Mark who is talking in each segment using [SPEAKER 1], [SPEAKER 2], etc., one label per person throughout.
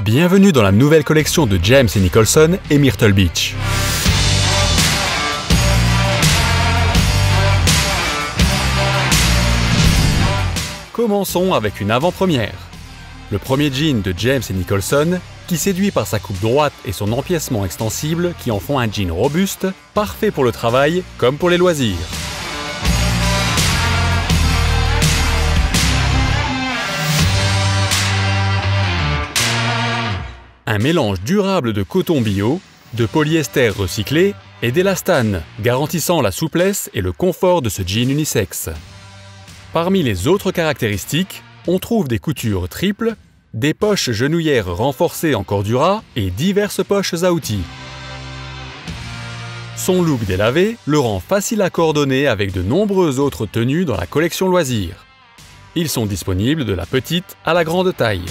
[SPEAKER 1] Bienvenue dans la nouvelle collection de James & Nicholson et Myrtle Beach. Commençons avec une avant-première. Le premier jean de James & Nicholson, qui séduit par sa coupe droite et son empiècement extensible qui en font un jean robuste, parfait pour le travail comme pour les loisirs. Un mélange durable de coton bio, de polyester recyclé et d'élastane, garantissant la souplesse et le confort de ce jean unisexe. Parmi les autres caractéristiques, on trouve des coutures triples, des poches genouillères renforcées en cordura et diverses poches à outils. Son look délavé le rend facile à coordonner avec de nombreuses autres tenues dans la collection loisirs. Ils sont disponibles de la petite à la grande taille.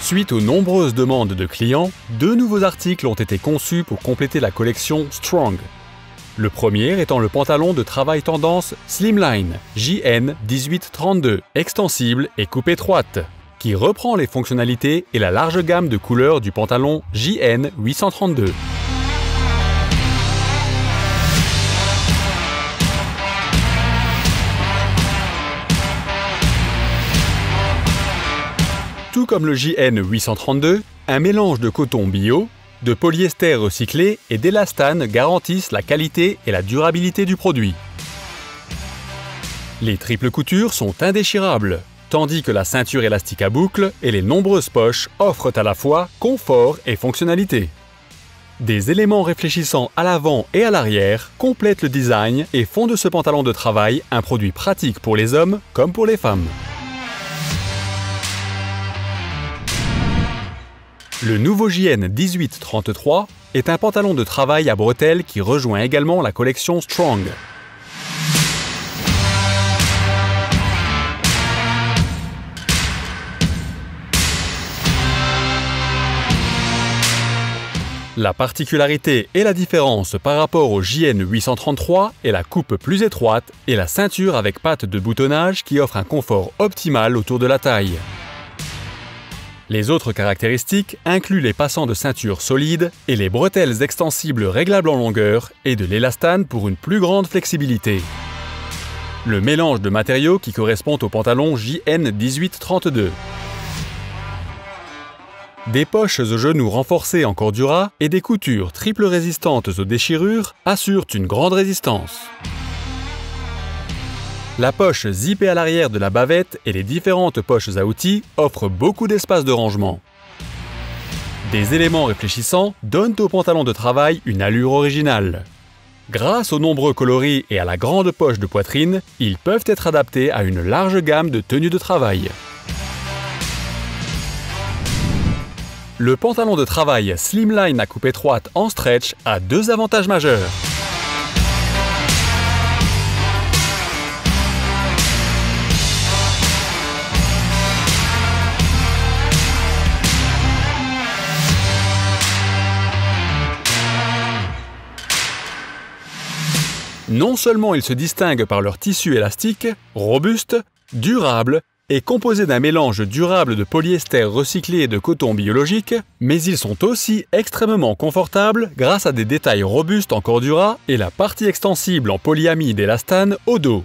[SPEAKER 1] Suite aux nombreuses demandes de clients, 2 nouveaux articles ont été conçus pour compléter la collection Strong. Le premier étant le pantalon de travail tendance Slimline JN 1832, extensible et coupe étroite, qui reprend les fonctionnalités et la large gamme de couleurs du pantalon JN 832. Tout comme le JN 832, un mélange de coton bio, de polyester recyclé et d'élastane garantissent la qualité et la durabilité du produit. Les triples coutures sont indéchirables, tandis que la ceinture élastique à boucles et les nombreuses poches offrent à la fois confort et fonctionnalité. Des éléments réfléchissants à l'avant et à l'arrière complètent le design et font de ce pantalon de travail un produit pratique pour les hommes comme pour les femmes. Le nouveau JN 1833 est un pantalon de travail à bretelles qui rejoint également la collection Strong. La particularité et la différence par rapport au JN 833 est la coupe plus étroite et la ceinture avec patte de boutonnage qui offre un confort optimal autour de la taille. Les autres caractéristiques incluent les passants de ceinture solides et les bretelles extensibles réglables en longueur et de l'élastane pour une plus grande flexibilité. Le mélange de matériaux qui correspond au pantalon JN 1832. Des poches aux genoux renforcées en cordura et des coutures triples résistantes aux déchirures assurent une grande résistance. La poche zippée à l'arrière de la bavette et les différentes poches à outils offrent beaucoup d'espace de rangement. Des éléments réfléchissants donnent au pantalon de travail une allure originale. Grâce aux nombreux coloris et à la grande poche de poitrine, ils peuvent être adaptés à une large gamme de tenues de travail. Le pantalon de travail Slimline à coupe étroite en stretch a 2 avantages majeurs. Non seulement ils se distinguent par leur tissu élastique, robuste, durable et composé d'un mélange durable de polyester recyclé et de coton biologique, mais ils sont aussi extrêmement confortables grâce à des détails robustes en cordura et la partie extensible en polyamide élastane au dos.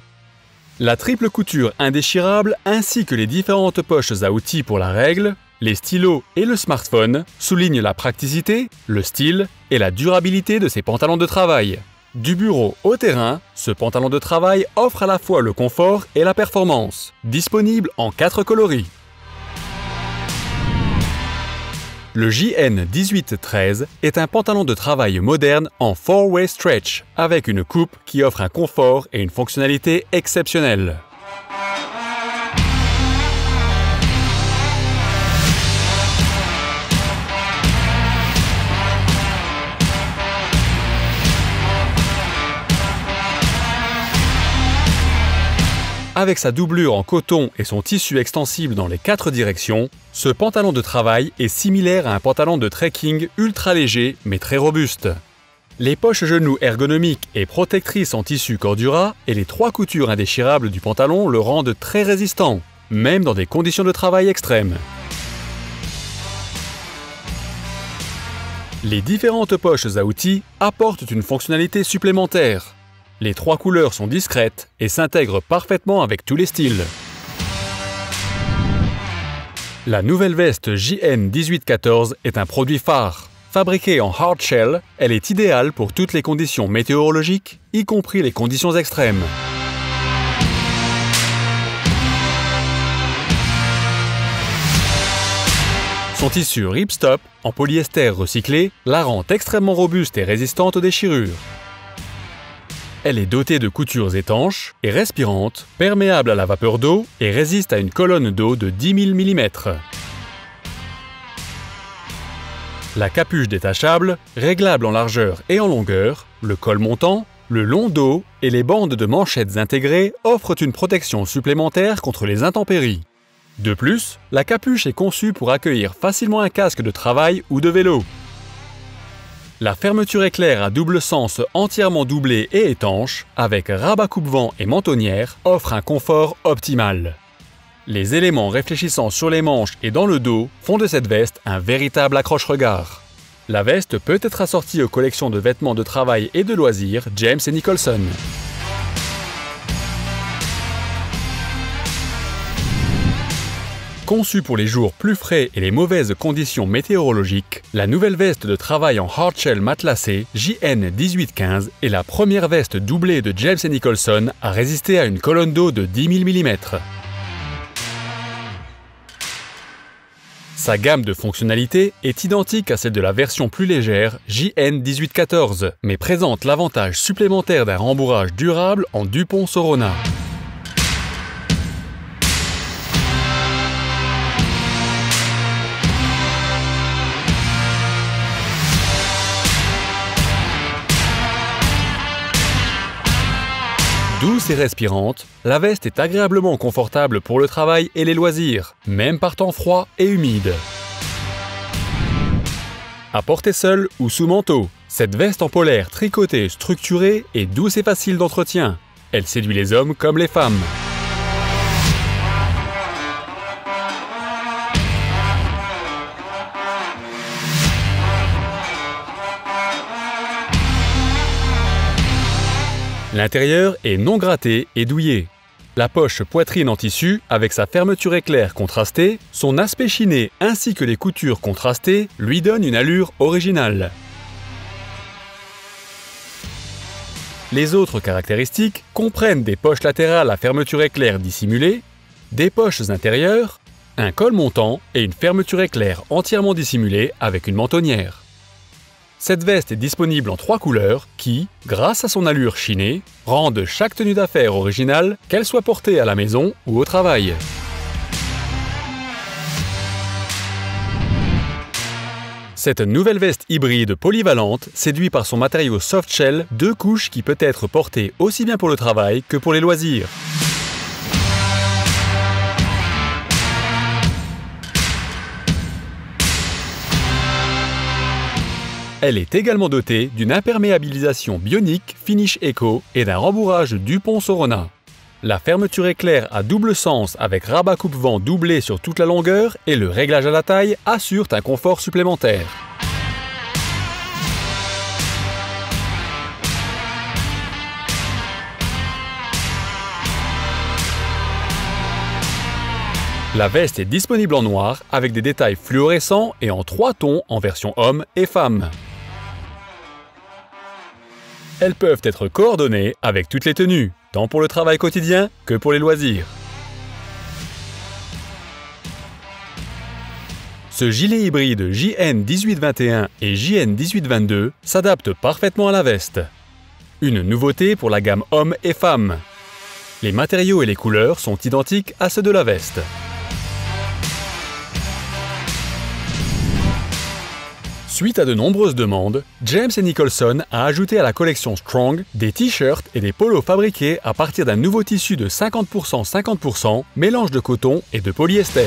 [SPEAKER 1] La triple couture indéchirable ainsi que les différentes poches à outils pour la règle, les stylos et le smartphone soulignent la praticité, le style et la durabilité de ces pantalons de travail. Du bureau au terrain, ce pantalon de travail offre à la fois le confort et la performance, disponible en 4 coloris. Le JN 1813 est un pantalon de travail moderne en 4-way stretch, avec une coupe qui offre un confort et une fonctionnalité exceptionnelles. Avec sa doublure en coton et son tissu extensible dans les 4 directions, ce pantalon de travail est similaire à un pantalon de trekking ultra léger mais très robuste. Les poches genoux ergonomiques et protectrices en tissu Cordura et les 3 coutures indéchirables du pantalon le rendent très résistant, même dans des conditions de travail extrêmes. Les différentes poches à outils apportent une fonctionnalité supplémentaire. Les 3 couleurs sont discrètes et s'intègrent parfaitement avec tous les styles. La nouvelle veste JN 1814 est un produit phare. Fabriquée en hard shell, elle est idéale pour toutes les conditions météorologiques, y compris les conditions extrêmes. Son tissu ripstop, en polyester recyclé, la rend extrêmement robuste et résistante aux déchirures. Elle est dotée de coutures étanches et respirantes, perméable à la vapeur d'eau et résiste à une colonne d'eau de 10 000 mm. La capuche détachable, réglable en largeur et en longueur, le col montant, le long dos et les bandes de manchettes intégrées offrent une protection supplémentaire contre les intempéries. De plus, la capuche est conçue pour accueillir facilement un casque de travail ou de vélo. La fermeture éclair à double sens entièrement doublée et étanche, avec rabat coupe-vent et mentonnière, offre un confort optimal. Les éléments réfléchissants sur les manches et dans le dos font de cette veste un véritable accroche-regard. La veste peut être assortie aux collections de vêtements de travail et de loisirs James & Nicholson. Conçue pour les jours plus frais et les mauvaises conditions météorologiques, la nouvelle veste de travail en hardshell matelassé JN 1815 est la première veste doublée de James & Nicholson à résister à une colonne d'eau de 10 000 mm. Sa gamme de fonctionnalités est identique à celle de la version plus légère JN 1814, mais présente l'avantage supplémentaire d'un rembourrage durable en Dupont Sorona. Douce et respirante, la veste est agréablement confortable pour le travail et les loisirs, même par temps froid et humide. À porter seule ou sous manteau, cette veste en polaire tricotée structurée est douce et facile d'entretien. Elle séduit les hommes comme les femmes. L'intérieur est non gratté et douillé. La poche poitrine en tissu, avec sa fermeture éclair contrastée, son aspect chiné ainsi que les coutures contrastées lui donnent une allure originale. Les autres caractéristiques comprennent des poches latérales à fermeture éclair dissimulée, des poches intérieures, un col montant et une fermeture éclair entièrement dissimulée avec une mentonnière. Cette veste est disponible en 3 couleurs qui, grâce à son allure chinée, rendent chaque tenue d'affaires originale, qu'elle soit portée à la maison ou au travail. Cette nouvelle veste hybride polyvalente séduit par son matériau soft shell 2 couches qui peut être portée aussi bien pour le travail que pour les loisirs. Elle est également dotée d'une imperméabilisation bionique Finish Eco et d'un rembourrage Dupont Sorona. La fermeture éclair à double sens avec rabat coupe-vent doublé sur toute la longueur et le réglage à la taille assurent un confort supplémentaire. La veste est disponible en noir avec des détails fluorescents et en 3 tons en version homme et femme. Elles peuvent être coordonnées avec toutes les tenues, tant pour le travail quotidien que pour les loisirs. Ce gilet hybride JN 1821 et JN 1822 s'adapte parfaitement à la veste. Une nouveauté pour la gamme homme et femme. Les matériaux et les couleurs sont identiques à ceux de la veste. Suite à de nombreuses demandes, James & Nicholson a ajouté à la collection Strong des t-shirts et des polos fabriqués à partir d'un nouveau tissu de 50% 50%, mélange de coton et de polyester.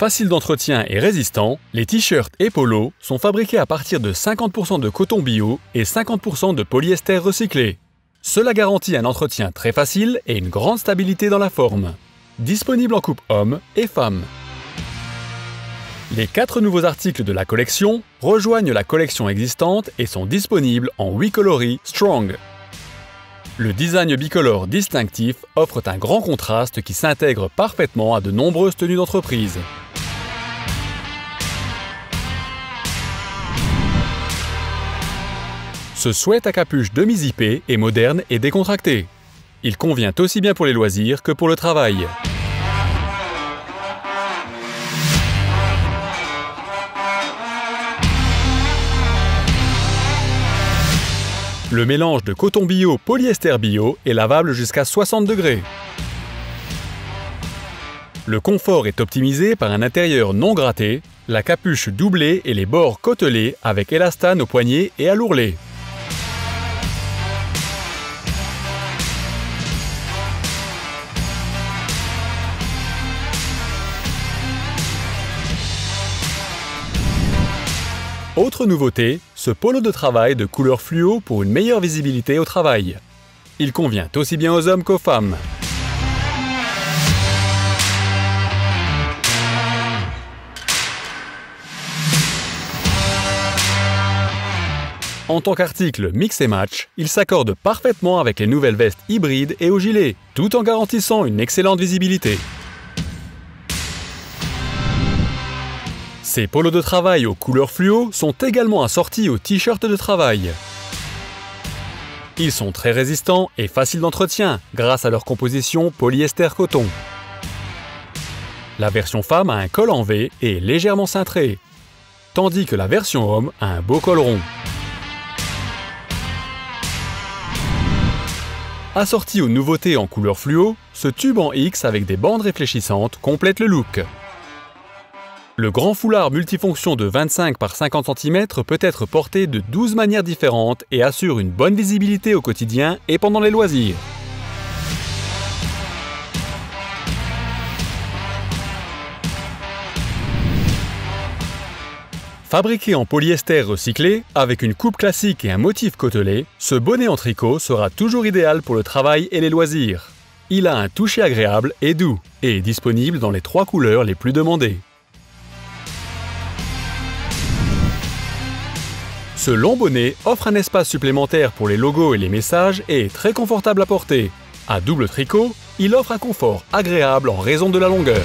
[SPEAKER 1] Faciles d'entretien et résistants, les t-shirts et polos sont fabriqués à partir de 50% de coton bio et 50% de polyester recyclé. Cela garantit un entretien très facile et une grande stabilité dans la forme. Disponible en coupe hommes et femmes. Les 4 nouveaux articles de la collection rejoignent la collection existante et sont disponibles en 8 coloris Strong. Le design bicolore distinctif offre un grand contraste qui s'intègre parfaitement à de nombreuses tenues d'entreprise. Ce sweat à capuche demi-zippé est moderne et décontracté. Il convient aussi bien pour les loisirs que pour le travail. Le mélange de coton bio polyester bio est lavable jusqu'à 60 degrés. Le confort est optimisé par un intérieur non gratté, la capuche doublée et les bords côtelés avec élastane aux poignets et à l'ourlet. Autre nouveauté, ce polo de travail de couleur fluo pour une meilleure visibilité au travail. Il convient aussi bien aux hommes qu'aux femmes. En tant qu'article mix et match, il s'accorde parfaitement avec les nouvelles vestes hybrides et aux gilets, tout en garantissant une excellente visibilité. Ces polos de travail aux couleurs fluo sont également assortis aux t-shirts de travail. Ils sont très résistants et faciles d'entretien grâce à leur composition polyester-coton. La version femme a un col en V et est légèrement cintré, tandis que la version homme a un beau col rond. Assorti aux nouveautés en couleur fluo, ce tube en X avec des bandes réfléchissantes complète le look. Le grand foulard multifonction de 25 par 50 cm peut être porté de 12 manières différentes et assure une bonne visibilité au quotidien et pendant les loisirs. Fabriqué en polyester recyclé, avec une coupe classique et un motif côtelé, ce bonnet en tricot sera toujours idéal pour le travail et les loisirs. Il a un toucher agréable et doux, et est disponible dans les 3 couleurs les plus demandées. Ce long bonnet offre un espace supplémentaire pour les logos et les messages et est très confortable à porter. À double tricot, il offre un confort agréable en raison de la longueur.